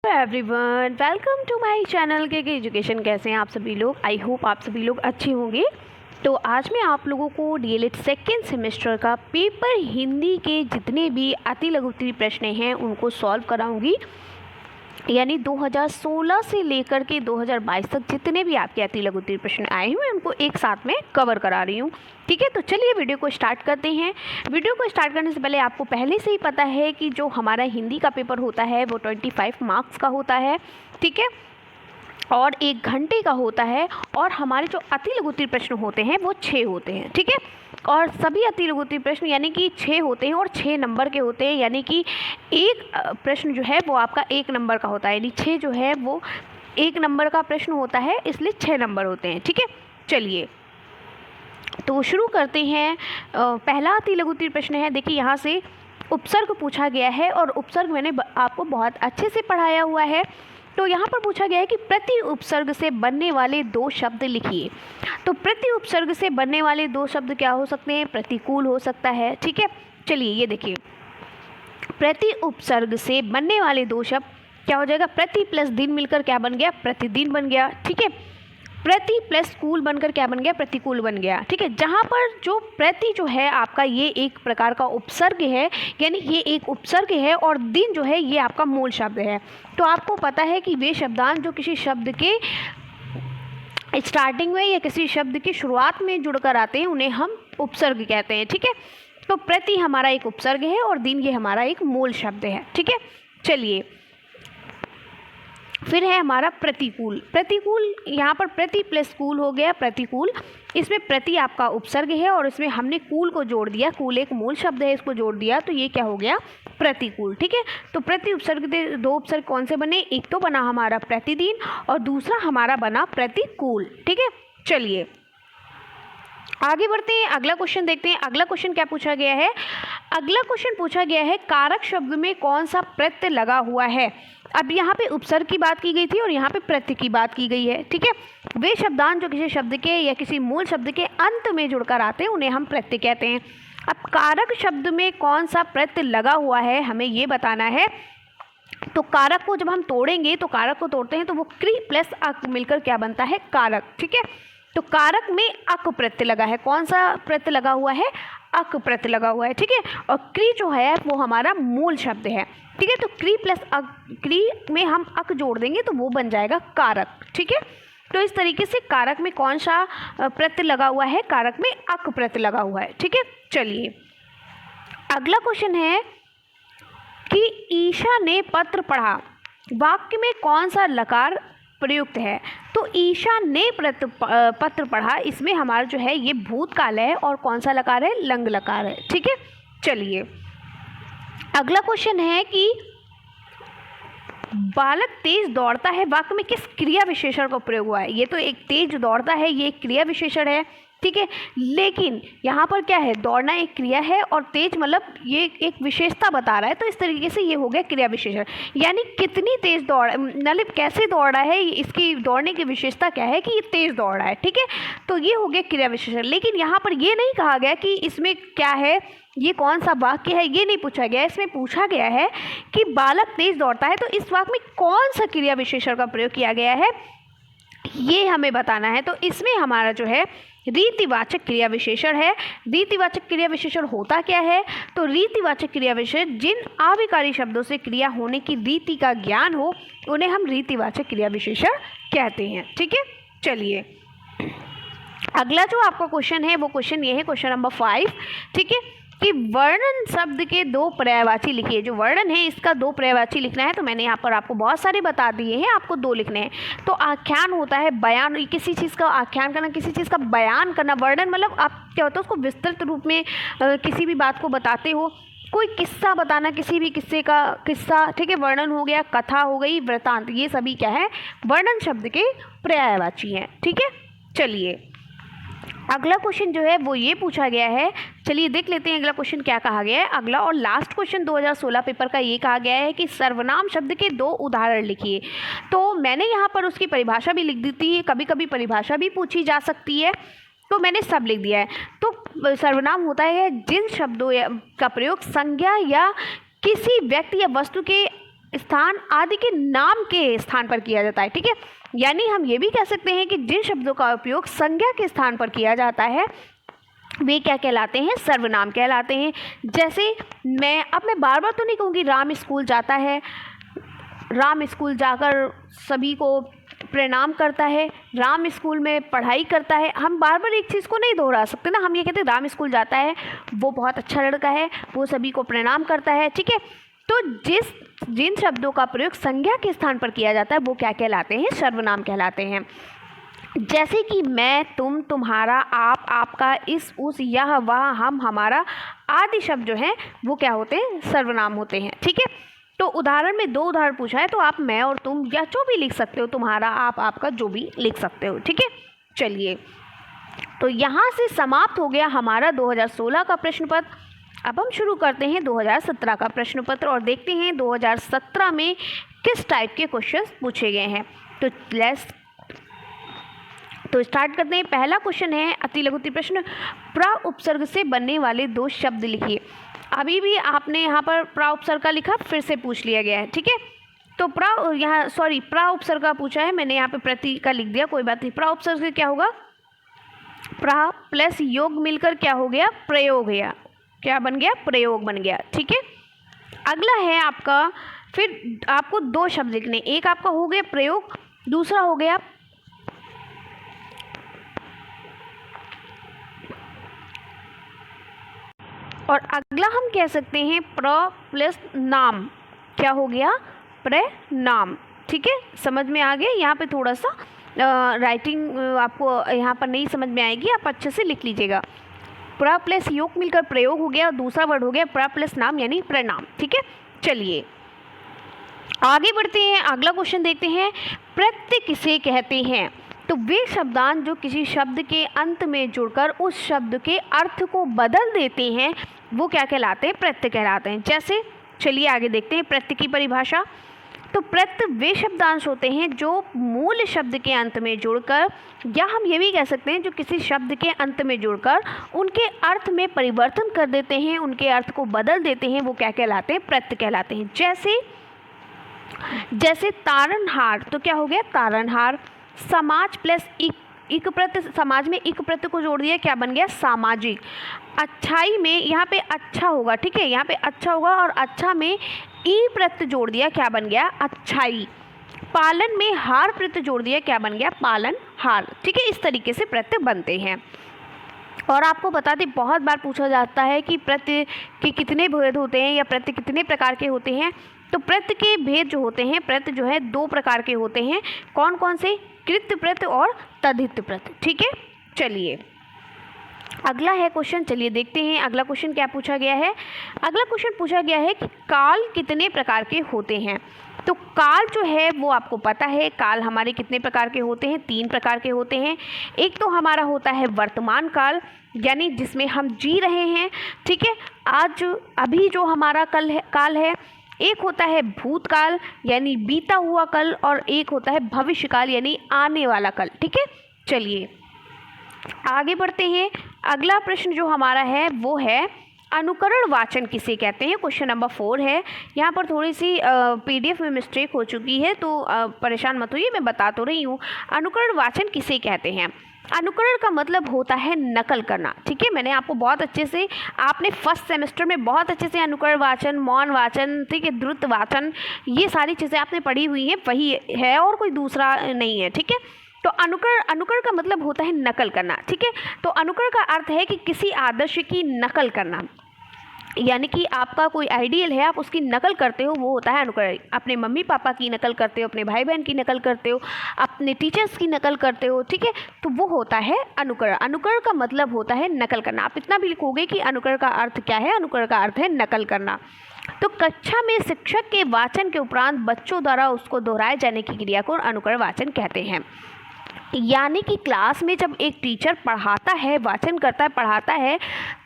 Everyone, welcome to my channel के education. कैसे हैं आप सभी लोग? आई होप आप सभी लोग अच्छे होंगे। तो आज मैं आप लोगों को डीएलएड सेकेंड सेमेस्टर का पेपर हिंदी के जितने भी अति लघु उत्तरीय प्रश्न हैं उनको सॉल्व कराऊंगी। यानी 2016 से लेकर के 2022 तक जितने भी आपके अति लघु उत्तरीय प्रश्न आए हुए हैं उनको एक साथ में कवर करा रही हूँ। ठीक है, तो चलिए वीडियो को स्टार्ट करते हैं। वीडियो को स्टार्ट करने से पहले आपको पहले से ही पता है कि जो हमारा हिंदी का पेपर होता है वो 25 मार्क्स का होता है। ठीक है, और 1 घंटे का होता है, और हमारे जो अति लघु उत्तरीय प्रश्न होते हैं वो 6 होते हैं। ठीक है, और सभी अति लघु उत्तरीय प्रश्न यानी कि 6 होते हैं और 6 नंबर के होते हैं। यानी कि एक प्रश्न जो है वो आपका 1 नंबर का होता है, यानी 6 जो है वो 1 नंबर का प्रश्न होता है, इसलिए 6 नंबर होते हैं। ठीक है, चलिए तो शुरू करते हैं। पहला अति लघु उत्तरीय प्रश्न है, देखिए यहाँ से उपसर्ग पूछा गया है, और उपसर्ग मैंने आपको बहुत अच्छे से पढ़ाया हुआ है। तो यहाँ पर पूछा गया है कि प्रति उपसर्ग से बनने वाले 2 शब्द लिखिए। तो प्रति उपसर्ग से बनने वाले 2 शब्द क्या हो सकते हैं? प्रतिकूल हो सकता है। ठीक है, चलिए ये देखिए, प्रति उपसर्ग से बनने वाले 2 शब्द क्या हो जाएगा? प्रति प्लस दिन मिलकर क्या बन गया? प्रतिदिन बन गया। ठीक है, प्रति प्लस कूल बनकर क्या बन गया? प्रतिकूल बन गया। ठीक है, जहाँ पर जो प्रति जो है आपका ये एक प्रकार का उपसर्ग है, यानी ये एक उपसर्ग है, और दिन जो है ये आपका मूल शब्द है। तो आपको पता है कि वे शब्दांश जो किसी शब्द के स्टार्टिंग में या किसी शब्द की शुरुआत में जुड़कर आते हैं उन्हें हम उपसर्ग कहते हैं। ठीक है, तो प्रति हमारा एक उपसर्ग है और दिन ये हमारा एक मूल शब्द है। ठीक है, चलिए फिर है हमारा प्रतिकूल। प्रतिकूल यहाँ पर प्रति प्लस कूल हो गया प्रतिकूल। इसमें प्रति आपका उपसर्ग है और इसमें हमने कूल को जोड़ दिया, कूल एक मूल शब्द है, इसको जोड़ दिया, तो ये क्या हो गया? प्रतिकूल। ठीक है, तो प्रति उपसर्ग के 2 उपसर्ग कौन से बने? एक तो बना हमारा प्रतिदिन और दूसरा हमारा बना प्रतिकूल। ठीक है, चलिए आगे बढ़ते हैं, अगला क्वेश्चन देखते हैं। अगला क्वेश्चन क्या पूछा गया है? अगला क्वेश्चन पूछा गया है कारक शब्द में कौन सा प्रत्यय लगा हुआ है। अब यहाँ पे उपसर्ग की बात की गई थी और यहाँ पे प्रत्यय की बात की गई है। ठीक है, वे शब्दांश जो किसी शब्द के या किसी मूल शब्द के अंत में जुड़कर आते हैं उन्हें हम प्रत्यय कहते हैं। अब कारक शब्द में कौन सा प्रत्यय लगा हुआ है हमें ये बताना है। तो कारक को जब हम तोड़ेंगे, तो कारक को तोड़ते हैं तो वो क्री प्लस अक मिलकर क्या बनता है? कारक। ठीक है, तो कारक में अक प्रत्यय लगा है। कौन सा प्रत्यय लगा हुआ है? अक प्रत्यय लगा हुआ है। ठीक है, और क्री जो है वो हमारा मूल शब्द है। ठीक है, तो क्री प्लस अक, क्री में हम अक जोड़ देंगे तो वो बन जाएगा कारक। ठीक है, तो इस तरीके से कारक में कौन सा प्रत्यय लगा हुआ है? कारक में अक प्रत्यय लगा हुआ है। ठीक है, चलिए अगला क्वेश्चन है कि ईशा ने पत्र पढ़ा, वाक्य में कौन सा लकार प्रयुक्त है? तो ईशा ने पत्र पढ़ा, इसमें हमारा जो है ये भूतकाल है, और कौन सा लकार है? लंग लकार है। ठीक है, चलिए अगला क्वेश्चन है कि बालक तेज दौड़ता है, वाक्य में किस क्रिया विशेषण का प्रयोग हुआ है? ये तो एक तेज दौड़ता है, ये एक क्रिया विशेषण है। ठीक है, लेकिन यहाँ पर क्या है? दौड़ना एक क्रिया है और तेज मतलब ये एक विशेषता बता रहा है, तो इस तरीके से ये हो गया क्रिया विशेषण। यानी कितनी तेज दौड़, मतलब कैसे दौड़ रहा है, इसकी दौड़ने की विशेषता क्या है कि ये तेज दौड़ रहा है। ठीक है, तो ये हो गया क्रिया विशेषण। लेकिन यहाँ पर ये नहीं कहा गया कि इसमें क्या है, ये कौन सा वाक्य है, ये नहीं पूछा गया। इसमें पूछा गया है कि बालक तेज दौड़ता है, तो इस वाक्य में कौन सा क्रिया विशेषण का प्रयोग किया गया है ये हमें बताना है। तो इसमें हमारा जो है रीतिवाचक क्रिया विशेषण है। रीतिवाचक क्रिया विशेषण होता क्या है? तो रीतिवाचक क्रिया विशेषण जिन अविकारी शब्दों से क्रिया होने की रीति का ज्ञान हो उन्हें हम रीतिवाचक क्रिया विशेषण कहते हैं। ठीक है, चलिए अगला जो आपका क्वेश्चन है वो क्वेश्चन ये है, क्वेश्चन नंबर 5। ठीक है, कि वर्णन शब्द के 2 पर्यायवाची लिखिए। जो वर्णन है इसका 2 पर्यायवाची लिखना है, तो मैंने यहाँ पर आपको बहुत सारे बता दिए हैं, आपको 2 लिखने हैं। तो आख्यान होता है बयान, किसी चीज़ का आख्यान करना, किसी चीज़ का बयान करना। वर्णन मतलब आप क्या होता है उसको विस्तृत रूप में किसी भी बात को बताते हो, कोई किस्सा बताना, किसी भी किस्से का किस्सा। ठीक है, वर्णन हो गया, कथा हो गई, वृतांत, ये सभी क्या है? वर्णन शब्द के पर्यायवाची हैं। ठीक है, चलिए अगला क्वेश्चन जो है वो ये पूछा गया है। चलिए देख लेते हैं अगला क्वेश्चन क्या कहा गया है। अगला और लास्ट क्वेश्चन 2016 पेपर का ये कहा गया है कि सर्वनाम शब्द के 2 उदाहरण लिखिए। तो मैंने यहाँ पर उसकी परिभाषा भी लिख दी थी, कभी कभी परिभाषा भी पूछी जा सकती है, तो मैंने सब लिख दिया है। तो सर्वनाम होता है जिन शब्दों का प्रयोग संज्ञा या किसी व्यक्ति या वस्तु के स्थान आदि के नाम के स्थान पर किया जाता है। ठीक है, यानी हम ये भी कह सकते हैं कि जिन शब्दों का उपयोग संज्ञा के स्थान पर किया जाता है वे क्या कहलाते हैं, सर्वनाम कहलाते हैं। जैसे मैं बार बार तो नहीं कहूँगी राम स्कूल जाता है, राम स्कूल जाकर सभी को प्रणाम करता है, राम स्कूल में पढ़ाई करता है। हम बार बार एक चीज़ को नहीं दोहरा सकते ना, हम ये कहते हैं राम स्कूल जाता है, वो बहुत अच्छा लड़का है, वो सभी को प्रणाम करता है। ठीक है, तो जिन शब्दों का प्रयोग संज्ञा के स्थान पर किया जाता है वो क्या कहलाते हैं, सर्वनाम कहलाते हैं। जैसे कि मैं, तुम, तुम्हारा, आप, आपका, इस, उस, यह, वह, हम, हमारा आदि शब्द जो हैं वो क्या होते हैं, सर्वनाम होते हैं। ठीक है, तो उदाहरण में 2 उदाहरण पूछा है, तो आप मैं और तुम या जो भी लिख सकते हो, तुम्हारा, आप, आपका, जो भी लिख सकते हो। ठीक है, चलिए, तो यहाँ से समाप्त हो गया हमारा 2016 का प्रश्न पत्र। अब हम शुरू करते हैं 2017 का प्रश्न पत्र और देखते हैं 2017 में किस टाइप के क्वेश्चन पूछे गए हैं। तो स्टार्ट करते हैं। पहला क्वेश्चन है अति लघु प्रश्न, प्र उपसर्ग से बनने वाले 2 शब्द लिखिए। अभी भी आपने यहाँ पर प्र उपसर्ग का लिखा, फिर से पूछ लिया गया है। ठीक है, तो प्र उपसर्ग का पूछा है, मैंने यहाँ पे प्रति का लिख दिया, कोई बात नहीं। प्र उपसर्ग से क्या होगा, प्र प्लस योग मिलकर क्या हो गया, प्रयोग गया, क्या बन गया, प्रयोग बन गया। ठीक है, अगला है आपका, फिर आपको 2 शब्द लिखने, एक आपका हो गया प्रयोग, दूसरा हो गया और अगला हम कह सकते हैं प्र प्लस नाम, क्या हो गया, प्रनाम। ठीक है, समझ में आ गया। यहाँ पे थोड़ा सा राइटिंग आपको यहाँ पर नहीं समझ में आएगी, आप अच्छे से लिख लीजिएगा। प्र प्लस योग मिलकर प्रयोग हो गया, दूसरा वर्ड हो गया प्र प्लस नाम यानी प्रणाम। ठीक है, चलिए आगे बढ़ते हैं, अगला क्वेश्चन देखते हैं। प्रत्यय किसे कहते हैं? तो वे शब्दांश जो किसी शब्द के अंत में जुड़कर उस शब्द के अर्थ को बदल देते हैं वो क्या कहलाते हैं, प्रत्यय कहलाते हैं। जैसे चलिए आगे देखते हैं प्रत्यय की परिभाषा। तो प्रत्यय वे शब्दांश होते हैं जो मूल शब्द के अंत में जुड़कर, या हम ये भी कह सकते हैं जो किसी शब्द के अंत में जुड़कर उनके अर्थ में परिवर्तन कर देते हैं, उनके अर्थ को बदल देते हैं, वो क्या कहलाते हैं, प्रत्यय कहलाते हैं। जैसे तारणहार, तो क्या हो गया, तारणहार। समाज प्लस इक प्रत्यय, समाज में इक प्रत्यय को जोड़ दिया, क्या बन गया, सामाजिक। अच्छाई में यहाँ पे अच्छा होगा, ठीक है, यहाँ पे अच्छा होगा और अच्छा में ई प्रत्यय जोड़ दिया, क्या बन गया, अच्छाई। पालन में हार प्रत्यय जोड़ दिया, क्या बन गया, पालन हार। ठीक है, इस तरीके से प्रत्यय बनते हैं। और आपको बता दें, बहुत बार पूछा जाता है कि प्रत्यय के कितने भेद होते हैं या प्रत्यय कितने प्रकार के होते हैं। तो प्रत्यय के भेद जो होते हैं, प्रत्यय जो है 2 प्रकार के होते हैं। कौन कौन से, कृत प्रत्यय और तद्धित प्रत्यय। ठीक है, चलिए अगला है क्वेश्चन, चलिए देखते हैं अगला क्वेश्चन क्या पूछा गया है। अगला क्वेश्चन पूछा गया है कि काल कितने प्रकार के होते हैं। तो काल जो है वो आपको पता है, काल हमारे कितने प्रकार के होते हैं, 3 प्रकार के होते हैं। एक तो हमारा होता है वर्तमान काल, यानी जिसमें हम जी रहे हैं, ठीक है, आज अभी जो हमारा काल है। एक होता है भूतकाल यानी बीता हुआ कल, और एक होता है भविष्यकाल यानी आने वाला कल। ठीक है, चलिए आगे बढ़ते हैं। अगला प्रश्न जो हमारा है वो है अनुकरण वाचन किसे कहते हैं। क्वेश्चन नंबर 4 है। यहाँ पर थोड़ी सी PDF में मिस्टेक हो चुकी है, तो परेशान मत होइए, मैं बता तो रही हूँ। अनुकरण वाचन किसे कहते हैं? अनुकरण का मतलब होता है नकल करना। ठीक है, मैंने आपको बहुत अच्छे से, आपने फर्स्ट सेमेस्टर में बहुत अच्छे से अनुकरण वाचन, मौन वाचन, ठीक है, द्रुत वाचन, ये सारी चीज़ें आपने पढ़ी हुई हैं, वही है और कोई दूसरा नहीं है। ठीक है, तो अनुकरण का मतलब होता है नकल करना। ठीक है, तो अनुकरण का अर्थ है कि किसी आदर्श की नकल करना, यानी कि आपका कोई आइडियल है, आप उसकी नकल करते हो, वो होता है अनुकरण। अपने मम्मी पापा की नकल करते हो, अपने भाई बहन की नकल करते हो, अपने टीचर्स की नकल करते हो। ठीक है, तो वो होता है अनुकरण। अनुकरण का मतलब होता है नकल करना। आप इतना भी लिखोगे कि अनुकरण का अर्थ क्या है, अनुकरण का अर्थ है नकल करना। तो कक्षा में शिक्षक के वाचन के उपरांत बच्चों द्वारा उसको दोहराए जाने की क्रिया को अनुकरण वाचन कहते हैं। यानी कि क्लास में जब एक टीचर पढ़ाता है, वाचन करता है, पढ़ाता है,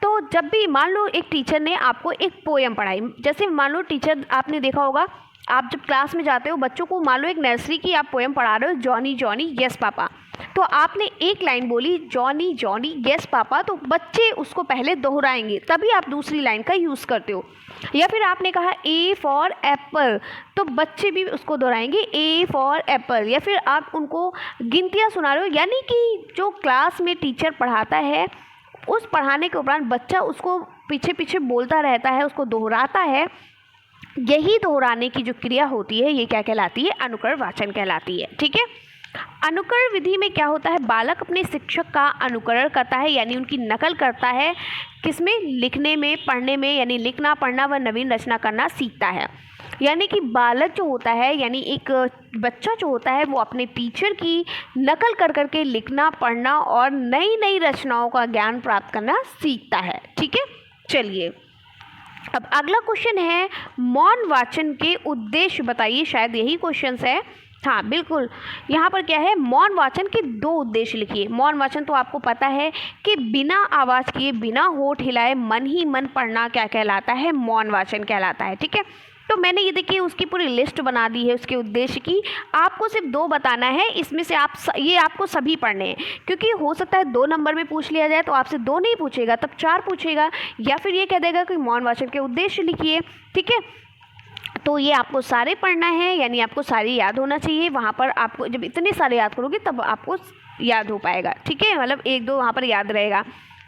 तो जब भी मान लो एक टीचर ने आपको एक पोयम पढ़ाई, जैसे मान लो टीचर, आपने देखा होगा आप जब क्लास में जाते हो, बच्चों को मान लो एक नर्सरी की आप पोएम पढ़ा रहे हो, जॉनी जॉनी यस पापा, तो आपने एक लाइन बोली जॉनी जॉनी यस पापा, तो बच्चे उसको पहले दोहराएंगे, तभी आप दूसरी लाइन का यूज़ करते हो। या फिर आपने कहा ए फॉर एप्पल, तो बच्चे भी उसको दोहराएंगे ए फॉर एप्पल। या फिर आप उनको गिनतियाँ सुना रहे हो, यानी कि जो क्लास में टीचर पढ़ाता है, उस पढ़ाने के उपरांत बच्चा उसको पीछे पीछे बोलता रहता है, उसको दोहराता है। यही दोहराने की जो क्रिया होती है, ये क्या कहलाती है? अनुकरण वाचन कहलाती है। ठीक है। अनुकरण विधि में क्या होता है? बालक अपने शिक्षक का अनुकरण करता है, यानी उनकी नकल करता है। किसमें? लिखने में, पढ़ने में, यानी लिखना, पढ़ना व नवीन रचना करना सीखता है। यानी कि बालक जो होता है, यानी एक बच्चा जो होता है, वो अपने टीचर की नकल कर करके लिखना, पढ़ना और नई नई रचनाओं का ज्ञान प्राप्त करना सीखता है। ठीक है। चलिए, अब अगला क्वेश्चन है मौन वाचन के उद्देश्य बताइए। शायद यही क्वेश्चन है। हाँ बिल्कुल, यहाँ पर क्या है? मौन वाचन के 2 उद्देश्य लिखिए। मौन वाचन तो आपको पता है कि बिना आवाज़ किए, बिना होठ हिलाए मन ही मन पढ़ना क्या कहलाता है? मौन वाचन कहलाता है। ठीक है। तो मैंने ये देखिए उसकी पूरी लिस्ट बना दी है उसके उद्देश्य की। आपको सिर्फ 2 बताना है, इसमें से ये आपको सभी पढ़ने हैं, क्योंकि हो सकता है 2 नंबर में पूछ लिया जाए तो आपसे 2 नहीं पूछेगा, तब 4 पूछेगा, या फिर ये कह देगा कि मौन वाचन के उद्देश्य लिखिए। ठीक है। तो ये आपको सारे पढ़ना है, यानी आपको सारे याद होना चाहिए। वहाँ पर आपको जब इतने सारे याद करोगे तब आपको याद हो पाएगा। ठीक है, मतलब 1-2 वहाँ पर याद रहेगा।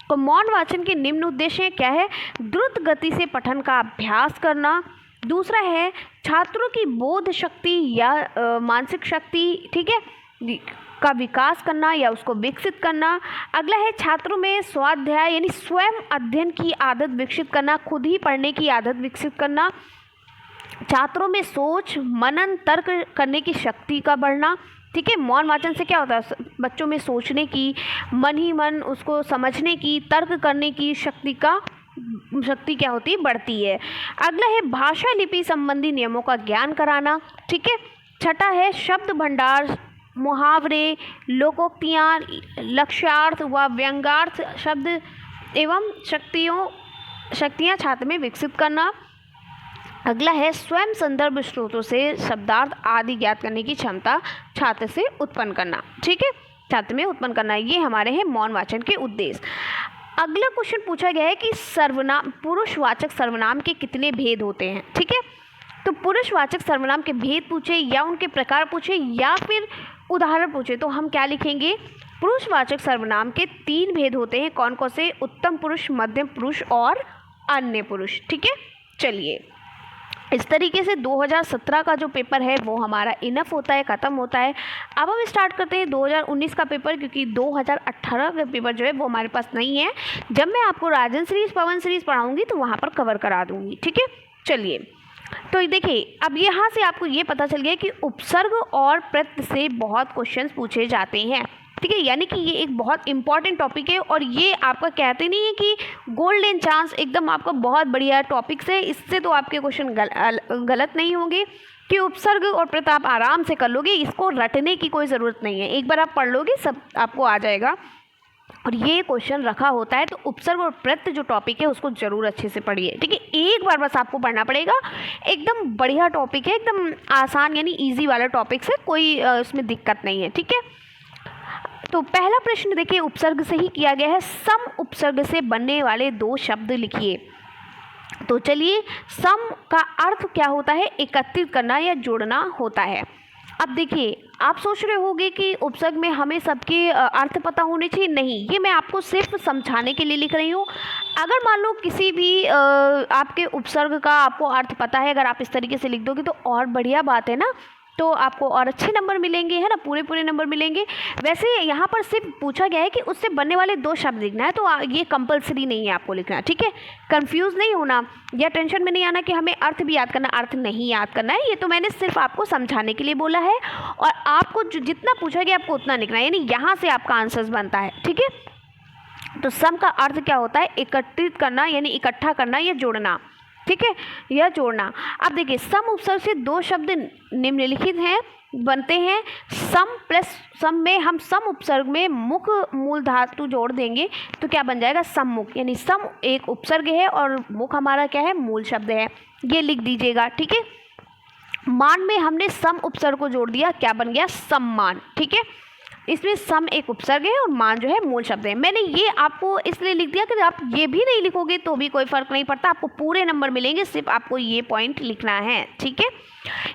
तो मौन वाचन के निम्न उद्देश्य क्या है? द्रुत गति से पठन का अभ्यास करना। दूसरा है छात्रों की बोध शक्ति या मानसिक शक्ति, ठीक है, का विकास करना या उसको विकसित करना। अगला है छात्रों में स्वाध्याय यानी स्वयं अध्ययन की आदत विकसित करना, खुद ही पढ़ने की आदत विकसित करना। छात्रों में सोच, मनन, तर्क करने की शक्ति का बढ़ना। ठीक है। मौन वाचन से क्या होता है? बच्चों में सोचने की, मन ही मन उसको समझने की, तर्क करने की शक्ति क्या होती है? बढ़ती है। अगला है भाषा लिपि संबंधी नियमों का ज्ञान कराना। ठीक है। छठा है शब्द भंडार, मुहावरे, लोकोक्तियाँ, लक्ष्यार्थ व व्यंग्यार्थ शब्द एवं शक्तियाँ छात्र में विकसित करना। अगला है स्वयं संदर्भ स्रोतों से शब्दार्थ आदि ज्ञात करने की क्षमता छात्र से उत्पन्न करना। ठीक है, छात्र में उत्पन्न करना। ये हमारे हैं मौन वाचन के उद्देश्य। अगला क्वेश्चन पूछा गया है कि सर्वनाम, पुरुषवाचक सर्वनाम के कितने भेद होते हैं। ठीक है, तो पुरुषवाचक सर्वनाम के भेद पूछे या उनके प्रकार पूछे या फिर उदाहरण पूछे तो हम क्या लिखेंगे? पुरुषवाचक सर्वनाम के 3 भेद होते हैं। कौन कौन से? उत्तम पुरुष, मध्यम पुरुष और अन्य पुरुष। ठीक है, चलिए इस तरीके से 2017 का जो पेपर है वो हमारा इनफ होता है, ख़त्म होता है। अब हम स्टार्ट करते हैं 2019 का पेपर, क्योंकि 2018 का पेपर जो है वो हमारे पास नहीं है। जब मैं आपको राजन सीरीज़, पवन सीरीज़ पढ़ाऊँगी तो वहाँ पर कवर करा दूँगी। ठीक है, चलिए तो देखिए अब यहाँ से आपको ये पता चल गया कि उपसर्ग और प्रत्यय से बहुत क्वेश्चंस पूछे जाते हैं। ठीक है, यानी कि ये एक बहुत इंपॉर्टेंट टॉपिक है और ये आपका कहते नहीं है कि गोल्डन चांस, एकदम आपका बहुत बढ़िया टॉपिक्स है। इससे तो आपके क्वेश्चन गलत नहीं होंगे कि उपसर्ग और प्रत्यय आप आराम से कर लोगे, इसको रटने की कोई ज़रूरत नहीं है। एक बार आप पढ़ लोगे सब आपको आ जाएगा। और ये क्वेश्चन रखा होता है तो उपसर्ग और प्रत्यय जो टॉपिक है उसको ज़रूर अच्छे से पढ़िए। ठीक है, एक बार बस आपको पढ़ना पड़ेगा। एकदम बढ़िया टॉपिक है, एकदम आसान यानी इजी वाला टॉपिक है, कोई उसमें दिक्कत नहीं है। ठीक है, तो पहला प्रश्न देखिए उपसर्ग से ही किया गया है। सम उपसर्ग से बनने वाले 2 शब्द लिखिए। तो चलिए, सम का अर्थ क्या होता है? एकत्रित करना या जोड़ना होता है। अब देखिए आप सोच रहे होंगे कि उपसर्ग में हमें सबके अर्थ पता होने चाहिए। नहीं, ये मैं आपको सिर्फ समझाने के लिए लिख रही हूँ। अगर मान लो किसी भी आपके उपसर्ग का आपको अर्थ पता है, अगर आप इस तरीके से लिख दोगे तो और बढ़िया बात है ना, तो आपको और अच्छे नंबर मिलेंगे, है ना, पूरे नंबर मिलेंगे। वैसे यहाँ पर सिर्फ पूछा गया है कि उससे बनने वाले 2 शब्द लिखना है, तो ये कंपलसरी नहीं है आपको लिखना। ठीक है, कंफ्यूज नहीं होना या टेंशन में नहीं आना कि हमें अर्थ भी याद करना, अर्थ नहीं याद करना है। ये तो मैंने सिर्फ आपको समझाने के लिए बोला है और आपको जितना पूछा गया आपको उतना लिखना है, यानी यहाँ से आपका आंसर्स बनता है। ठीक है, तो सम का अर्थ क्या होता है? एकत्रित करना यानी इकट्ठा करना या जोड़ना। ठीक है, यह जोड़ना। अब देखिए सम उपसर्ग से 2 शब्द निम्नलिखित हैं बनते हैं। सम प्लस सम में हम सम उपसर्ग में मुख मूल धातु जोड़ देंगे तो क्या बन जाएगा? सम्मुख, यानी सम एक उपसर्ग है और मुख हमारा क्या है? मूल शब्द है। ये लिख दीजिएगा। ठीक है, मान में हमने सम उपसर्ग को जोड़ दिया, क्या बन गया, सम्मान। ठीक है, इसमें सम एक उपसर्ग है और मान जो है मूल शब्द है। मैंने ये आपको इसलिए लिख दिया कि आप ये भी नहीं लिखोगे तो भी कोई फर्क नहीं पड़ता, आपको पूरे नंबर मिलेंगे, सिर्फ आपको ये पॉइंट लिखना है। ठीक है,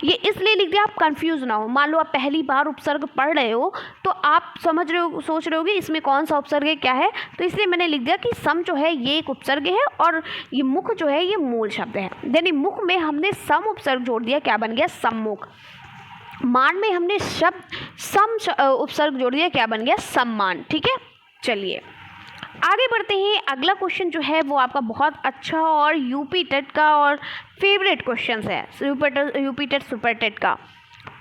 ये इसलिए लिख दिया आप कंफ्यूज ना हो। मान लो आप पहली बार उपसर्ग पढ़ रहे हो तो आप समझ रहे हो, सोच रहे होगे इसमें कौन सा उपसर्ग है, क्या है, तो इसलिए मैंने लिख दिया कि सम जो है ये एक उपसर्ग है और ये मुख जो है ये मूल शब्द है। यानी मुख में हमने सम उपसर्ग जोड़ दिया, क्या बन गया, सम्मुख। मान में हमने शब्द सम उपसर्ग जोड़ दिया, क्या बन गया, सम्मान। ठीक है, चलिए आगे बढ़ते हैं। अगला क्वेश्चन जो है वो आपका बहुत अच्छा और यूपी टेट का और फेवरेट क्वेश्चन है, यूपी टेट सुपर टेट का।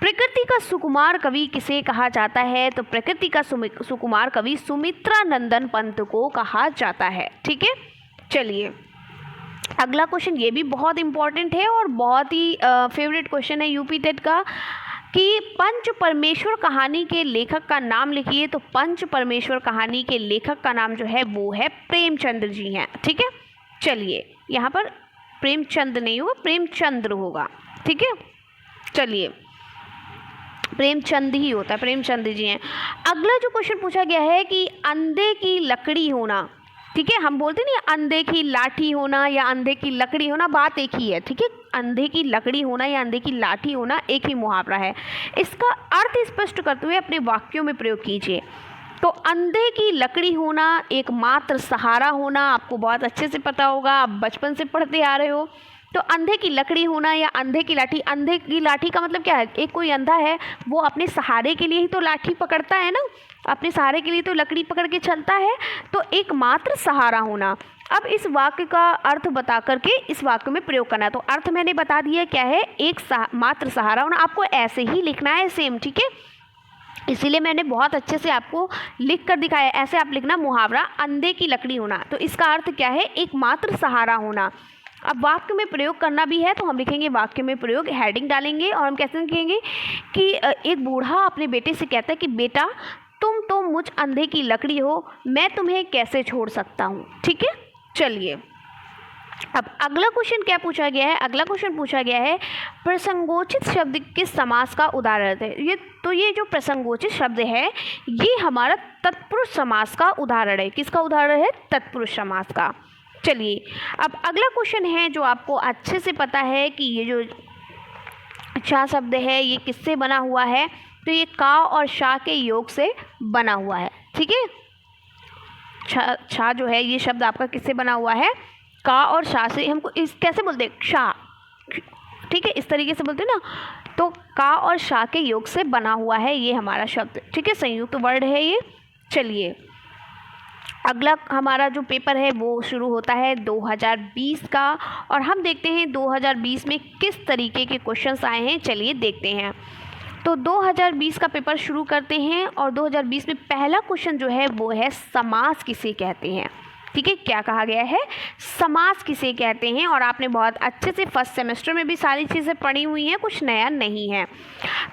प्रकृति का सुकुमार कवि किसे कहा जाता है? तो प्रकृति का सुकुमार कवि सुमित्रा नंदन पंत को कहा जाता है। ठीक है, चलिए अगला क्वेश्चन ये भी बहुत इंपॉर्टेंट है और बहुत ही फेवरेट क्वेश्चन है यूपी टेट का कि पंच परमेश्वर कहानी के लेखक का नाम लिखिए। तो पंच परमेश्वर कहानी के लेखक का नाम जो है वो है प्रेमचंद्र जी हैं। ठीक है, चलिए यहाँ पर प्रेमचंद नहीं होगा, प्रेमचंद्र होगा। ठीक है, चलिए प्रेमचंद ही होता है, प्रेमचंद जी हैं। अगला जो क्वेश्चन पूछा गया है कि अंधे की लकड़ी होना, ठीक है, हम बोलते नहीं अंधे की लाठी होना या अंधे की लकड़ी होना, बात एक ही है। ठीक है, अंधे की लकड़ी होना या अंधे की लाठी होना एक ही मुहावरा है। इसका अर्थ स्पष्ट करते हुए अपने वाक्यों में प्रयोग कीजिए। तो अंधे की लकड़ी होना, एकमात्र सहारा होना, आपको बहुत अच्छे से पता होगा, आप बचपन से पढ़ते आ रहे हो। तो अंधे की लकड़ी होना या अंधे की लाठी, अंधे की लाठी का मतलब क्या है, एक कोई अंधा है वो अपने सहारे के लिए ही तो लाठी पकड़ता है ना, अपने सहारे के लिए तो लकड़ी पकड़ के चलता है। तो एकमात्र सहारा होना। अब इस वाक्य का अर्थ बता करके इस वाक्य में प्रयोग करना है। तो अर्थ मैंने बता दिया क्या है, एक मात्र सहारा होना। आपको ऐसे ही लिखना है सेम। ठीक है, इसीलिए मैंने बहुत अच्छे से आपको लिख कर दिखाया। ऐसे आप लिखना मुहावरा अंधे की लकड़ी होना, तो इसका अर्थ क्या है, एकमात्र सहारा होना। अब वाक्य में प्रयोग करना भी है तो हम लिखेंगे वाक्य में प्रयोग, हेडिंग डालेंगे और हम कैसे लिखेंगे कि एक बूढ़ा अपने बेटे से कहता है कि बेटा तुम तो मुझ अंधे की लकड़ी हो, मैं तुम्हें कैसे छोड़ सकता हूँ। ठीक है, चलिए अब अगला क्वेश्चन क्या पूछा गया है, अगला क्वेश्चन पूछा गया है प्रसंगोचित शब्द किस समास का उदाहरण है। ये जो प्रसंगोचित शब्द है ये हमारा तत्पुरुष समास का उदाहरण है। किसका उदाहरण है, तत्पुरुष समास का। चलिए अब अगला क्वेश्चन है जो आपको अच्छे से पता है कि ये जो छा शब्द है ये किससे बना हुआ है। तो ये का और शा के योग से बना हुआ है। ठीक है, छा जो है ये शब्द आपका किससे बना हुआ है, का और शा से। हमको इस कैसे बोलते हैं, शा, ठीक है, इस तरीके से बोलते हैं ना। तो का और शा के योग से बना हुआ है ये हमारा शब्द। ठीक है, संयुक्त वर्ड है ये। चलिए अगला हमारा जो पेपर है वो शुरू होता है 2020 का और हम देखते हैं 2020 में किस तरीके के क्वेश्चंस आए हैं। चलिए देखते हैं। तो 2020 का पेपर शुरू करते हैं और 2020 में पहला क्वेश्चन जो है वो है समास किसे कहते हैं। ठीक है, क्या कहा गया है, समास किसे कहते हैं। और आपने बहुत अच्छे से फर्स्ट सेमेस्टर में भी सारी चीज़ें पढ़ी हुई हैं, कुछ नया नहीं है।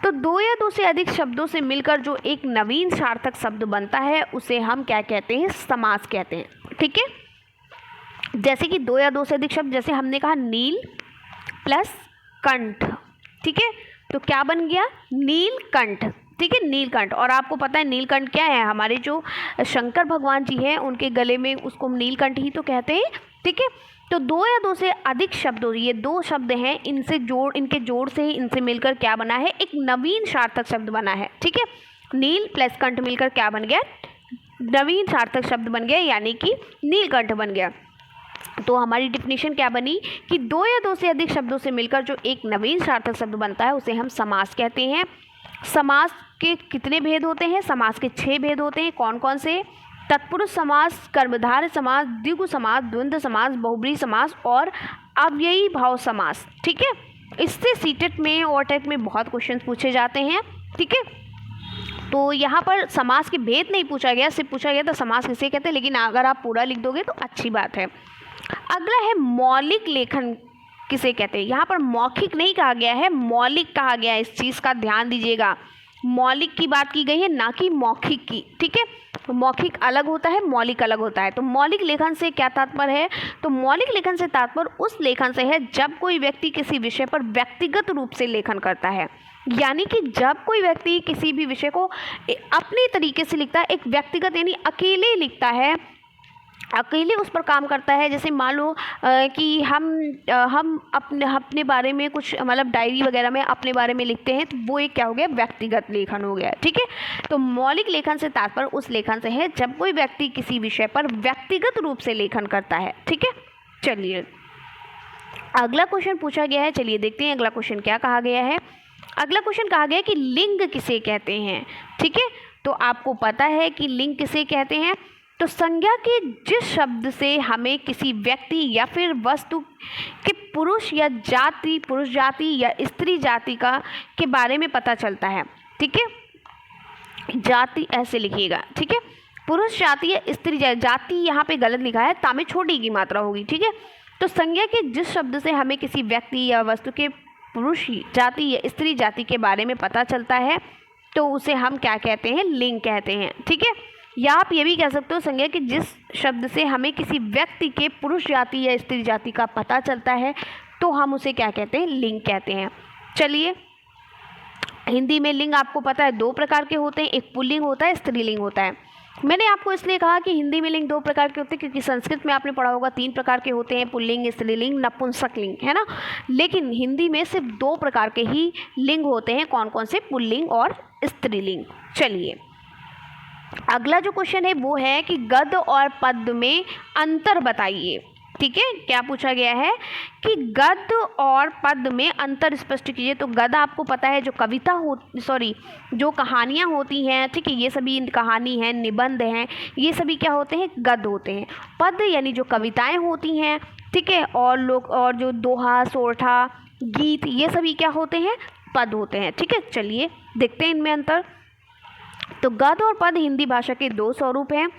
तो दो या दो से अधिक शब्दों से मिलकर जो एक नवीन सार्थक शब्द बनता है उसे हम क्या कहते हैं, समास कहते हैं। ठीक है, जैसे कि दो या दो से अधिक शब्द, जैसे हमने कहा नील प्लस कंठ। ठीक है, तो क्या बन गया, नीलकंठ। ठीक है, नीलकंठ। और आपको पता है नीलकंठ क्या है, हमारे जो शंकर भगवान जी हैं उनके गले में उसको नीलकंठ ही तो कहते हैं। ठीक है, तो दो या दो से अधिक शब्दों, ये दो शब्द हैं, इनके जोड़ से ही इनसे मिलकर क्या बना है, एक नवीन सार्थक शब्द बना है। ठीक है, नील प्लस कंठ मिलकर क्या बन गया, नवीन सार्थक शब्द बन गया, यानी कि नीलकंठ बन गया। तो हमारी डिफिनीशन क्या बनी कि दो या दो से अधिक शब्दों से मिलकर जो एक नवीन सार्थक शब्द बनता है उसे हम समास कहते हैं। समास के कितने भेद होते हैं, समास के 6 भेद होते हैं। कौन कौन से, तत्पुरुष समास, कर्मधारय समास, द्विगु समास, द्वंद्व समास, बहुब्रीहि समास और अव्ययी भाव समास। ठीक है, इससे सीटेट में और टेट में बहुत क्वेश्चन पूछे जाते हैं। ठीक है, तो यहाँ पर समास के भेद नहीं पूछा गया, सिर्फ पूछा गया था समास किसे कहते हैं, लेकिन अगर आप पूरा लिख दोगे तो अच्छी बात है। अगला है मौलिक लेखन किसे कहते हैं। यहाँ पर मौखिक नहीं कहा गया है, मौलिक कहा गया है। इस चीज़ का ध्यान दीजिएगा, मौलिक की बात की गई है, ना कि मौखिक की। ठीक है, मौखिक अलग होता है, मौलिक अलग होता है। तो मौलिक लेखन से क्या तात्पर्य है? तो मौलिक लेखन से तात्पर्य उस लेखन से है जब कोई व्यक्ति किसी विषय पर व्यक्तिगत रूप से लेखन करता है। यानी कि जब कोई व्यक्ति किसी भी विषय को अपने तरीके से लिखता है, एक व्यक्तिगत यानी अकेले लिखता है, अकेले उस पर काम करता है। जैसे मान लो कि हम अपने बारे में कुछ मतलब डायरी वगैरह में अपने बारे में लिखते हैं, तो वो एक क्या हो गया? व्यक्तिगत लेखन हो गया। ठीक है, तो मौलिक लेखन से तात्पर्य उस लेखन से है जब कोई व्यक्ति किसी विषय पर व्यक्तिगत रूप से लेखन करता है। ठीक है, चलिए अगला क्वेश्चन पूछा गया है, चलिए देखते हैं अगला क्वेश्चन क्या कहा गया है। अगला क्वेश्चन कहा गया है कि लिंग किसे कहते हैं। ठीक है, तो आपको पता है कि लिंग किसे कहते हैं। तो संज्ञा के जिस शब्द से हमें किसी व्यक्ति या फिर वस्तु के पुरुष जाति या स्त्री जाति का के बारे में पता चलता है। ठीक है, जाति ऐसे लिखिएगा। ठीक है, पुरुष जाति या स्त्री जाति यहाँ पे गलत लिखा है, ता में छोटी की मात्रा होगी। ठीक है, तो संज्ञा के जिस शब्द से हमें किसी व्यक्ति या वस्तु के पुरुष जाति या स्त्री जाति के बारे में पता चलता है तो उसे हम क्या कहते हैं? लिंग कहते हैं। ठीक है, या आप ये भी कह सकते हो संज्ञा कि जिस शब्द से हमें किसी व्यक्ति के पुरुष जाति या स्त्री जाति का पता चलता है तो हम उसे क्या कहते हैं? लिंग कहते हैं। चलिए हिंदी में लिंग आपको पता है 2 प्रकार के होते हैं, एक पुल्लिंग होता है, स्त्रीलिंग होता है। मैंने आपको इसलिए कहा कि हिंदी में लिंग 2 प्रकार के होते हैं क्योंकि संस्कृत में आपने पढ़ा होगा 3 प्रकार के होते हैं, पुल्लिंग, स्त्रीलिंग, नपुंसकलिंग, है ना। लेकिन हिंदी में सिर्फ 2 प्रकार के ही लिंग होते हैं। कौन कौन से? पुल्लिंग और स्त्रीलिंग। चलिए अगला जो क्वेश्चन है वो है कि गद्य और पद्य में अंतर बताइए। ठीक है, क्या पूछा गया है कि गद्य और पद्य में अंतर स्पष्ट कीजिए। तो गद्य आपको पता है जो जो कहानियाँ होती हैं, ठीक है, ये सभी कहानी हैं, निबंध हैं, ये सभी क्या होते हैं? गद्य होते हैं। पद्य यानी जो कविताएं होती हैं, ठीक है, और जो दोहा, सोरठा, गीत, ये सभी क्या होते हैं? पद होते हैं। ठीक है, चलिए देखते हैं इनमें अंतर। तो गद्य और पद्य हिंदी भाषा के 2 स्वरूप हैं।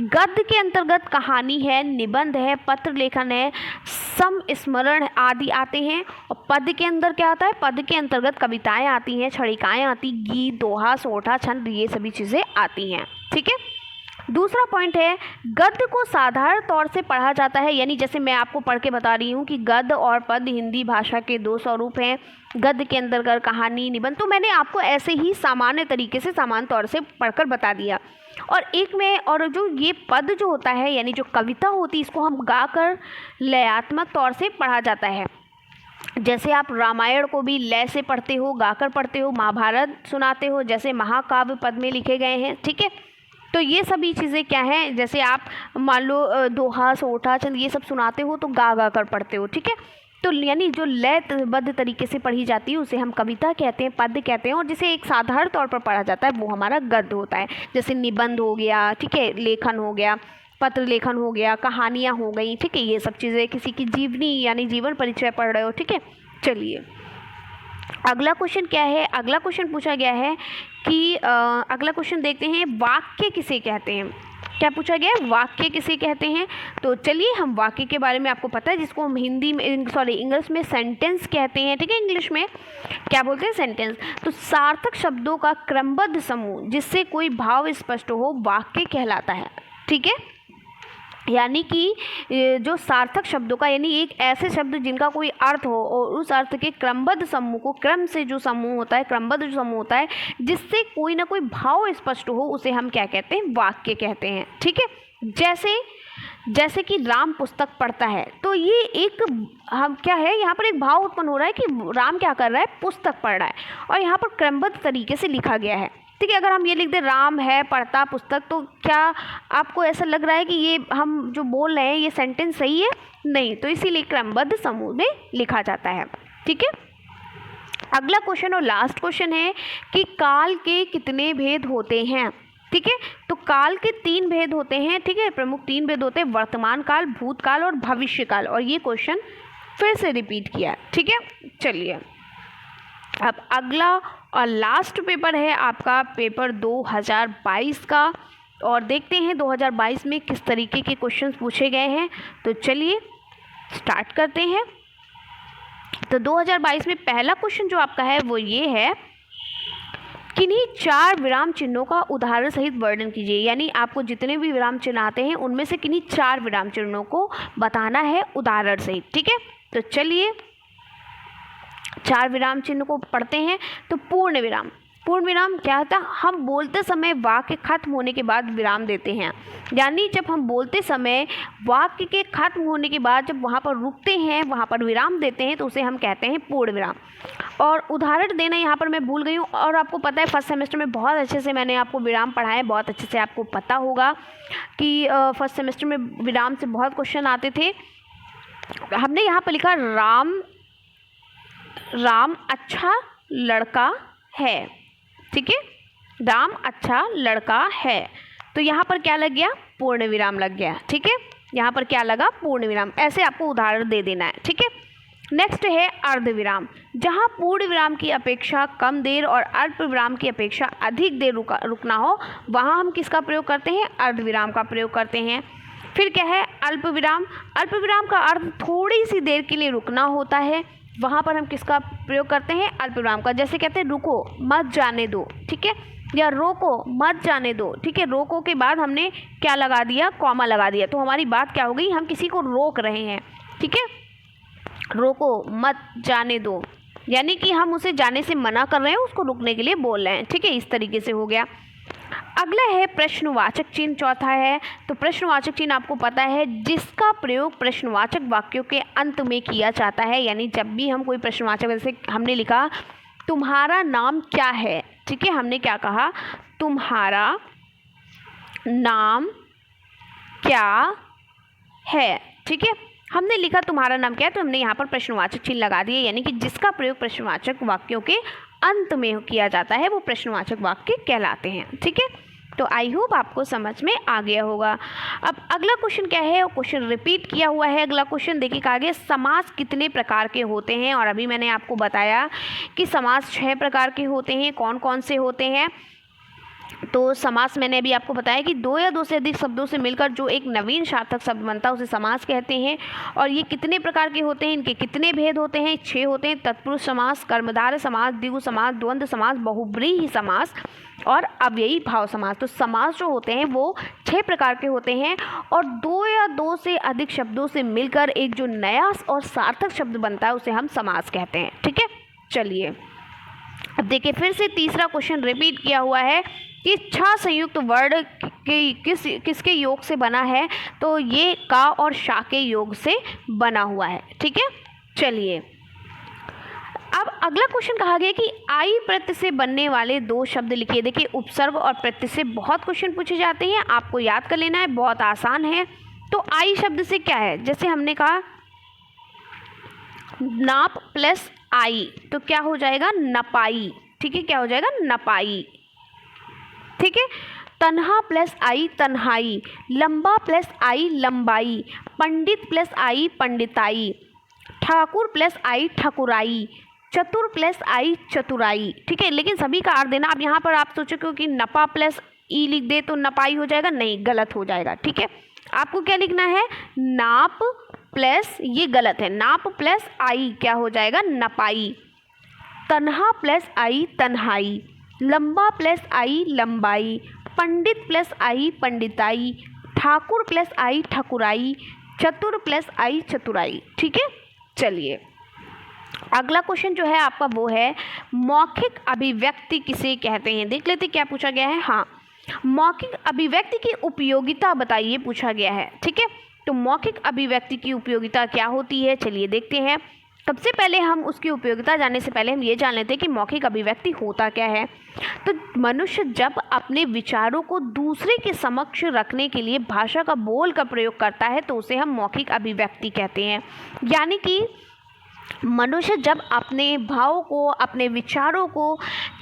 गद्य के अंतर्गत कहानी है, निबंध है, पत्र लेखन है, संस्मरण आदि आते हैं। और पद्य के अंदर क्या आता है? पद्य के अंतर्गत कविताएं आती हैं, छड़िकाएँ आती, गीत, दोहा, सोरठा, छंद, ये सभी चीज़ें आती हैं। ठीक है, दूसरा पॉइंट है गद्य को साधारण तौर से पढ़ा जाता है। यानी जैसे मैं आपको पढ़ के बता रही हूँ कि गद्य और पद्य हिंदी भाषा के 2 स्वरूप हैं। गद्य के अंतर्गत कहानी, निबंध, तो मैंने आपको ऐसे ही सामान्य तरीके से सामान्य तौर से पढ़कर बता दिया। और जो ये पद जो होता है यानी जो कविता होती है, इसको हम गाकर लयात्मक तौर से पढ़ा जाता है। जैसे आप रामायण को भी लय से पढ़ते हो, गाकर पढ़ते हो, महाभारत सुनाते हो, जैसे महाकाव्य पद में लिखे गए हैं। ठीक है, तो ये सभी चीज़ें क्या हैं? जैसे आप मान लो दोहा, सोरठा, छंद, ये सब सुनाते हो तो गा कर पढ़ते हो। ठीक है, तो यानी जो लयबद्ध तरीके से पढ़ी जाती है उसे हम कविता कहते हैं, पद्य कहते हैं। और जिसे एक साधारण तौर पर पढ़ा जाता है वो हमारा गद्य होता है। जैसे निबंध हो गया, ठीक है, लेखन हो गया, पत्र लेखन हो गया, कहानियाँ हो गई, ठीक है, ये सब चीज़ें किसी की जीवनी यानी जीवन परिचय पढ़ रहे हो। ठीक है, चलिए अगला क्वेश्चन क्या है? अगला क्वेश्चन पूछा गया है कि अगला क्वेश्चन देखते हैं, वाक्य किसे कहते हैं। क्या पूछा गया है? वाक्य किसे कहते हैं। तो चलिए हम वाक्य के बारे में, आपको पता है जिसको हम इंग्लिश में सेंटेंस कहते हैं। ठीक है, इंग्लिश में क्या बोलते हैं? सेंटेंस। तो सार्थक शब्दों का क्रमबद्ध समूह जिससे कोई भाव स्पष्ट हो वाक्य कहलाता है। ठीक है, यानी कि जो सार्थक शब्दों का यानी एक ऐसे शब्द जिनका कोई अर्थ हो और उस अर्थ के क्रमबद्ध समूह को, क्रम से जो समूह होता है, क्रमबद्ध जो समूह होता है, जिससे कोई ना कोई भाव स्पष्ट हो, उसे हम क्या कहते हैं? वाक्य कहते हैं। ठीक है, जैसे कि राम पुस्तक पढ़ता है, तो ये एक हम क्या है, यहाँ पर एक भाव उत्पन्न हो रहा है कि राम क्या कर रहा है? पुस्तक पढ़ रहा है, और यहाँ पर क्रमबद्ध तरीके से लिखा गया है। ठीक है, अगर हम ये लिख दें राम है पढ़ता पुस्तक, तो क्या आपको ऐसा लग रहा है कि ये हम जो बोल रहे हैं ये सेंटेंस सही है? नहीं, तो इसीलिए क्रमबद्ध समूह में लिखा जाता है। ठीक है, अगला क्वेश्चन और लास्ट क्वेश्चन है कि काल के कितने भेद होते हैं। ठीक है, तो काल के 3 भेद होते हैं। ठीक है, प्रमुख 3 भेद होते हैं, वर्तमान काल, भूतकाल और भविष्य काल। और ये क्वेश्चन फिर से रिपीट किया। ठीक है, चलिए अब अगला और लास्ट पेपर है आपका पेपर 2022 का, और देखते हैं 2022 में किस तरीके के क्वेश्चंस पूछे गए हैं। तो चलिए स्टार्ट करते हैं। तो 2022 में पहला क्वेश्चन जो आपका है वो ये है किन्हीं 4 विराम चिन्हों का उदाहरण सहित वर्णन कीजिए। यानी आपको जितने भी विराम चिन्ह आते हैं उनमें से किन्हीं 4 विराम चिन्हों को बताना है उदाहरण सहित। ठीक है, तो चलिए 4 विराम चिन्ह को पढ़ते हैं। तो पूर्ण विराम, पूर्ण विराम क्या होता है? हम बोलते समय वाक्य खत्म होने के बाद विराम देते हैं। यानी जब हम बोलते समय वाक्य के खत्म होने के बाद जब वहाँ पर रुकते हैं, वहाँ पर विराम देते हैं, तो उसे हम कहते हैं पूर्ण विराम। और उदाहरण देना यहाँ पर मैं भूल गई हूँ। और आपको पता है फर्स्ट सेमेस्टर में बहुत अच्छे से मैंने आपको विराम पढ़ाए, बहुत अच्छे से आपको पता होगा कि फर्स्ट सेमेस्टर में विराम से बहुत क्वेश्चन आते थे। हमने यहाँ पर लिखा राम अच्छा लड़का है। ठीक है, राम अच्छा लड़का है, तो यहाँ पर क्या लग गया? पूर्ण विराम लग गया। ठीक है, यहाँ पर क्या लगा? पूर्ण विराम। ऐसे आपको उदाहरण दे देना है। ठीक है, नेक्स्ट है अर्ध विराम। जहाँ पूर्ण विराम की अपेक्षा कम देर और अल्प विराम की अपेक्षा अधिक देर रुकना हो, वहाँ हम किसका प्रयोग करते हैं? अर्ध विराम का प्रयोग करते हैं। फिर क्या है? अल्प विराम। अल्प विराम का अर्थ थोड़ी सी देर के लिए रुकना होता है, वहाँ पर हम किसका प्रयोग करते हैं? अल्प विराम का। जैसे कहते हैं रुको मत जाने दो, ठीक है, या रोको मत जाने दो। ठीक है, रोको के बाद हमने क्या लगा दिया? कॉमा लगा दिया, तो हमारी बात क्या हो गई? हम किसी को रोक रहे हैं। ठीक है, रोको मत जाने दो, यानी कि हम उसे जाने से मना कर रहे हैं, उसको रुकने के लिए बोल रहे हैं। ठीक है, इस तरीके से हो गया। अगला है प्रश्नवाचक चिन्ह, चौथा है। तो प्रश्नवाचक चिन्ह आपको पता है जिसका प्रयोग प्रश्नवाचक वाक्यों के अंत में किया जाता है। यानी जब भी हम कोई प्रश्नवाचक, जैसे हमने लिखा तुम्हारा नाम क्या है, ठीक है, हमने क्या कहा? तुम्हारा नाम क्या है। ठीक है, हमने लिखा तुम्हारा नाम क्या है, तो हमने यहाँ पर प्रश्नवाचक चिन्ह लगा दिए। यानी कि जिसका प्रयोग प्रश्नवाचक वाक्यों के अंत में किया जाता है वो प्रश्नवाचक वाक्य कहलाते हैं। ठीक है, तो आई होप आपको समझ में आ गया होगा। अब अगला क्वेश्चन क्या है? क्वेश्चन रिपीट किया हुआ है। अगला क्वेश्चन देखिए आगे, समास कितने प्रकार के होते हैं? और अभी मैंने आपको बताया कि समास 6 प्रकार के होते हैं। कौन कौन से होते हैं? तो समास मैंने अभी आपको बताया कि 2 या 2 से अधिक शब्दों से मिलकर जो एक नवीन सार्थक शब्द बनता है उसे समास कहते हैं। और ये कितने प्रकार के होते हैं? इनके कितने भेद होते हैं? 6 होते हैं। तत्पुरुष समास, कर्मधारय समास, द्विगु समास, द्वंद्व समास, बहुब्रीहि समास और अव्ययी भाव समास। तो समास जो होते हैं वो 6 प्रकार के होते हैं और 2 या 2 से अधिक शब्दों से मिलकर एक जो नया और सार्थक शब्द बनता है उसे हम समास कहते हैं। ठीक है, चलिए अब देखिए फिर से तीसरा क्वेश्चन रिपीट किया हुआ है कि 6 संयुक्त वर्ड के किसके योग से बना है? तो ये का और शा के योग से बना हुआ है। ठीक है, चलिए अब अगला क्वेश्चन कहा गया कि आई प्रत्यय से बनने वाले 2 शब्द लिखिए। देखिए उपसर्ग और प्रत्यय से बहुत क्वेश्चन पूछे जाते हैं, आपको याद कर लेना है, बहुत आसान है। तो आई शब्द से क्या है? जैसे हमने कहा नाप प्लस आई, तो क्या हो जाएगा? नपाई। ठीक है, क्या हो जाएगा? नपाई। ठीक है, तन्हा प्लस आई तन्हाई, लंबा प्लस आई लंबाई, पंडित प्लस आई पंडिताई, ठाकुर प्लस आई ठकुराई, चतुर प्लस आई चतुराई। ठीक है, लेकिन सभी का अर्थ देना। अब यहाँ पर आप सोचो कि नपा प्लस ई लिख दे तो नपाई हो जाएगा, नहीं, गलत हो जाएगा। ठीक है, आपको क्या लिखना है? नाप प्लस, ये गलत है, नाप प्लस आई क्या हो जाएगा? नपाई। तन्हा प्लस आई तन्हाई, लंबा प्लस आई लंबाई, पंडित प्लस आई पंडिताई, ठाकुर प्लस आई ठकुराई, चतुर प्लस आई चतुराई। ठीक है, चलिए अगला क्वेश्चन जो है आपका वो है मौखिक अभिव्यक्ति किसे कहते हैं? देख लेते क्या पूछा गया है। हाँ, मौखिक अभिव्यक्ति की उपयोगिता बताइए पूछा गया है। ठीक है, तो मौखिक अभिव्यक्ति की उपयोगिता क्या होती है? चलिए देखते हैं। सबसे पहले हम उसकी उपयोगिता जानने से पहले हम ये जान लेते हैं कि मौखिक अभिव्यक्ति होता क्या है। तो मनुष्य जब अपने विचारों को दूसरे के समक्ष रखने के लिए भाषा का बोल का प्रयोग करता है तो उसे हम मौखिक अभिव्यक्ति कहते हैं। यानी कि मनुष्य जब अपने भाव को, अपने विचारों को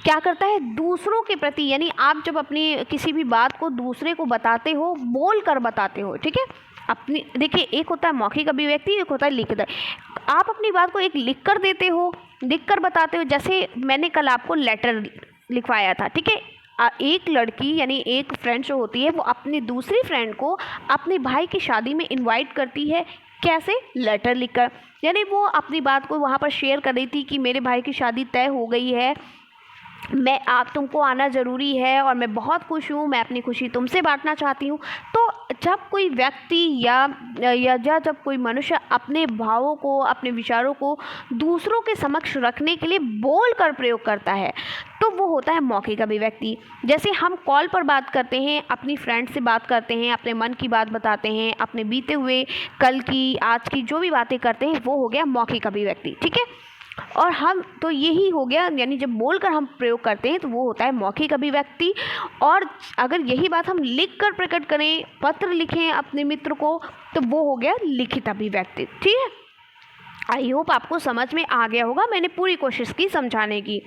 क्या करता है दूसरों के प्रति, यानी आप जब अपनी किसी भी बात को दूसरे को बताते हो, बोल कर बताते हो। ठीक है, अपनी देखिए एक होता है मौखिक अभिव्यक्ति, एक होता है लिखित। आप अपनी बात को एक लिख कर देते हो, लिख कर बताते हो। जैसे मैंने कल आपको लेटर लिखवाया था। ठीक है, एक लड़की यानी एक फ्रेंड जो होती है वो अपनी दूसरी फ्रेंड को अपने भाई की शादी में इनवाइट करती है। कैसे? लेटर लिखकर। यानी वो अपनी बात को वहाँ पर शेयर कर रही थी कि मेरे भाई की शादी तय हो गई है, आप तुमको आना ज़रूरी है और मैं बहुत खुश हूँ, मैं अपनी खुशी तुमसे बांटना चाहती हूँ। तो जब कोई व्यक्ति या जब कोई मनुष्य अपने भावों को, अपने विचारों को दूसरों के समक्ष रखने के लिए बोल कर प्रयोग करता है, तो वो होता है मौखिक अभिव्यक्ति। जैसे हम कॉल पर बात करते हैं, अपनी फ्रेंड से बात करते हैं, अपने मन की बात बताते हैं, अपने बीते हुए कल की, आज की जो भी बातें करते हैं, वो हो गया मौखिक अभिव्यक्ति, ठीक है। और हम तो यही हो गया, यानी जब बोलकर हम प्रयोग करते हैं तो वो होता है मौखिक अभिव्यक्ति। और अगर यही बात हम लिख कर प्रकट करें, पत्र लिखें अपने मित्र को, तो वो हो गया लिखित अभिव्यक्ति, ठीक है। आई होप आपको समझ में आ गया होगा, मैंने पूरी कोशिश की समझाने की।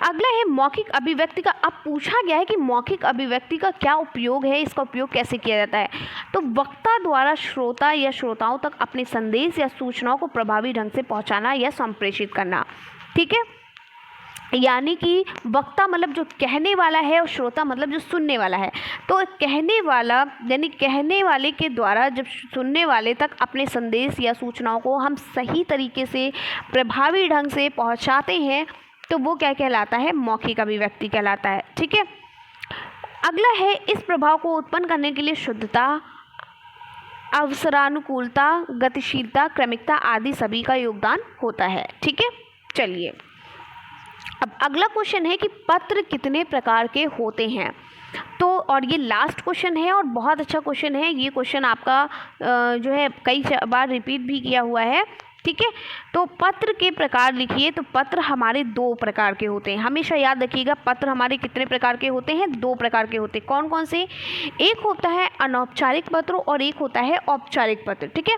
अगला है मौखिक अभिव्यक्ति का। अब पूछा गया है कि मौखिक अभिव्यक्ति का क्या उपयोग है, इसका उपयोग कैसे किया जाता है। तो वक्ता द्वारा श्रोता या श्रोताओं तक अपने संदेश या सूचनाओं को प्रभावी ढंग से पहुंचाना या संप्रेषित करना, ठीक है। यानी कि वक्ता मतलब जो कहने वाला है और श्रोता मतलब जो सुनने वाला है। तो कहने वाला यानी कहने वाले के द्वारा जब सुनने वाले तक अपने संदेश या सूचनाओं को हम सही तरीके से प्रभावी ढंग से पहुंचाते हैं, तो वो क्या कहलाता है, मौखिक अभिव्यक्ति कहलाता है, ठीक है। अगला है इस प्रभाव को उत्पन्न करने के लिए शुद्धता, अवसरानुकूलता, गतिशीलता, क्रमिकता आदि सभी का योगदान होता है, ठीक है। चलिए अब अगला क्वेश्चन है कि पत्र कितने प्रकार के होते हैं। तो और ये लास्ट क्वेश्चन है और बहुत अच्छा क्वेश्चन है। ये क्वेश्चन आपका जो है कई बार रिपीट भी किया हुआ है, ठीक है। तो पत्र के प्रकार लिखिए। तो पत्र हमारे 2 प्रकार के होते हैं, हमेशा याद रखिएगा। पत्र हमारे कितने प्रकार के होते हैं, 2 प्रकार के होते हैं। कौन कौन से? एक होता है अनौपचारिक पत्र और एक होता है औपचारिक पत्र, ठीक है।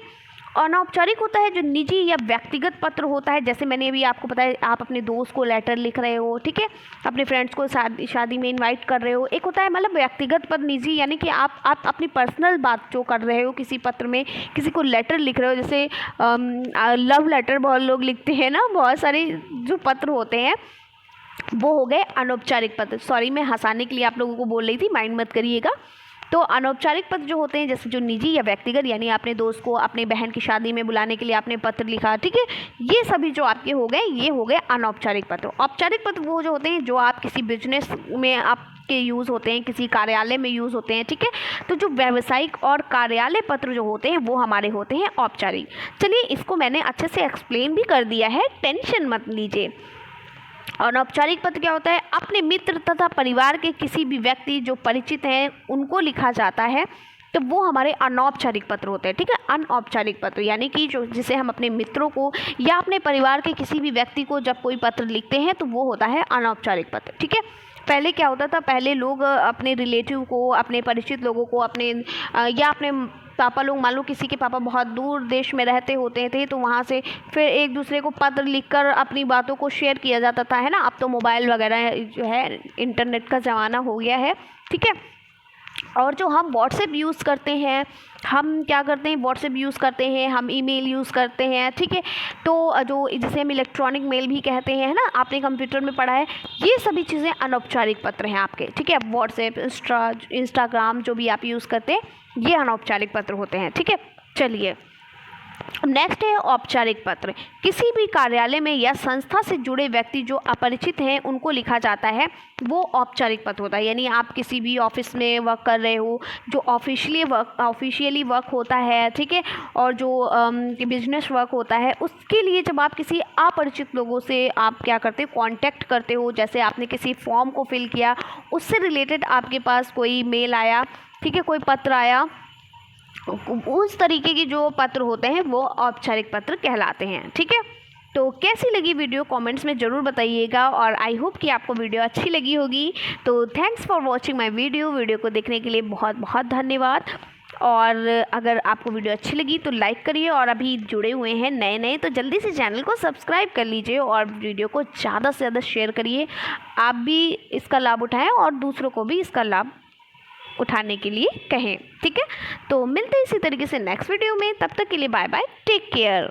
अनौपचारिक होता है जो निजी या व्यक्तिगत पत्र होता है, जैसे मैंने अभी आपको बताया, आप अपने दोस्त को लेटर लिख रहे हो, ठीक है, अपने फ्रेंड्स को शादी में इनवाइट कर रहे हो। एक होता है मतलब व्यक्तिगत पत्र, निजी, यानी कि आप अपनी पर्सनल बात जो कर रहे हो किसी पत्र में, किसी को लेटर लिख रहे हो, जैसे लव लेटर बहुत लोग लिखते हैं ना, बहुत सारे जो पत्र होते हैं वो हो गए अनौपचारिक पत्र। सॉरी, मैं हंसाने के लिए आप लोगों को बोल रही थी, माइंड मत करिएगा। तो अनौपचारिक पत्र जो होते हैं, जैसे जो निजी या व्यक्तिगत, यानी आपने दोस्त को अपने बहन की शादी में बुलाने के लिए आपने पत्र लिखा, ठीक है, ये सभी जो आपके हो गए, ये हो गए अनौपचारिक पत्र। औपचारिक पत्र वो जो होते हैं जो आप किसी बिजनेस में आपके यूज़ होते हैं, किसी कार्यालय में यूज़ होते हैं, ठीक है। तो जो व्यावसायिक और कार्यालय पत्र जो होते हैं वो हमारे होते हैं औपचारिक। चलिए, इसको मैंने अच्छे से एक्सप्लेन भी कर दिया है, टेंशन मत लीजिए। अनौपचारिक पत्र क्या होता है? अपने मित्र तथा परिवार के किसी भी व्यक्ति जो परिचित हैं उनको लिखा जाता है, तो वो हमारे अनौपचारिक पत्र होते हैं, ठीक है। अनौपचारिक पत्र यानी कि जो जिसे हम अपने मित्रों को या अपने परिवार के किसी भी व्यक्ति को जब कोई पत्र लिखते हैं तो वो होता है अनौपचारिक पत्र, ठीक है। पहले क्या होता था, पहले लोग अपने रिलेटिव को, अपने परिचित लोगों को, अपने या अपने पापा लोग, मान लो किसी के पापा बहुत दूर देश में रहते होते थे, तो वहाँ से फिर एक दूसरे को पत्र लिखकर अपनी बातों को शेयर किया जाता था, है ना। अब तो मोबाइल वगैरह जो है, इंटरनेट का ज़माना हो गया है, ठीक है। और जो हम व्हाट्सएप यूज़ करते हैं, हम क्या करते हैं, व्हाट्सएप यूज़ करते हैं, हम ईमेल यूज़ करते हैं, ठीक है। तो जो जिसे हम इलेक्ट्रॉनिक मेल भी कहते हैं, है ना, आपने कंप्यूटर में पढ़ा है, ये सभी चीज़ें अनौपचारिक पत्र हैं आपके, ठीक है। व्हाट्सएप, इंस्टाग्राम जो भी आप यूज़ करते हैं, ये अनौपचारिक पत्र होते हैं, ठीक है। चलिए, नेक्स्ट है औपचारिक पत्र। किसी भी कार्यालय में या संस्था से जुड़े व्यक्ति जो अपरिचित हैं उनको लिखा जाता है, वो औपचारिक पत्र होता है। यानी आप किसी भी ऑफिस में वर्क कर रहे हो, जो ऑफिशियली वर्क होता है, ठीक है, और जो बिजनेस वर्क होता है, उसके लिए जब आप किसी अपरिचित लोगों से आप क्या करते हो, कांटेक्ट करते हो, जैसे आपने किसी फॉर्म को फिल किया, उससे रिलेटेड आपके पास कोई मेल आया, ठीक है, कोई पत्र आया, उस तरीके की जो पत्र होते हैं वो औपचारिक पत्र कहलाते हैं, ठीक है। तो कैसी लगी वीडियो कमेंट्स में ज़रूर बताइएगा, और आई होप कि आपको वीडियो अच्छी लगी होगी। तो thanks for watching my video को देखने के लिए बहुत बहुत धन्यवाद। और अगर आपको वीडियो अच्छी लगी तो लाइक करिए, और अभी जुड़े हुए हैं नए तो जल्दी से चैनल को सब्सक्राइब कर लीजिए, और वीडियो को ज़्यादा से ज़्यादा शेयर करिए। आप भी इसका लाभ उठाएँ और दूसरों को भी इसका लाभ उठाने के लिए कहें, ठीक है। तो मिलते हैं इसी तरीके से नेक्स्ट वीडियो में, तब तक के लिए बाय बाय, टेक केयर।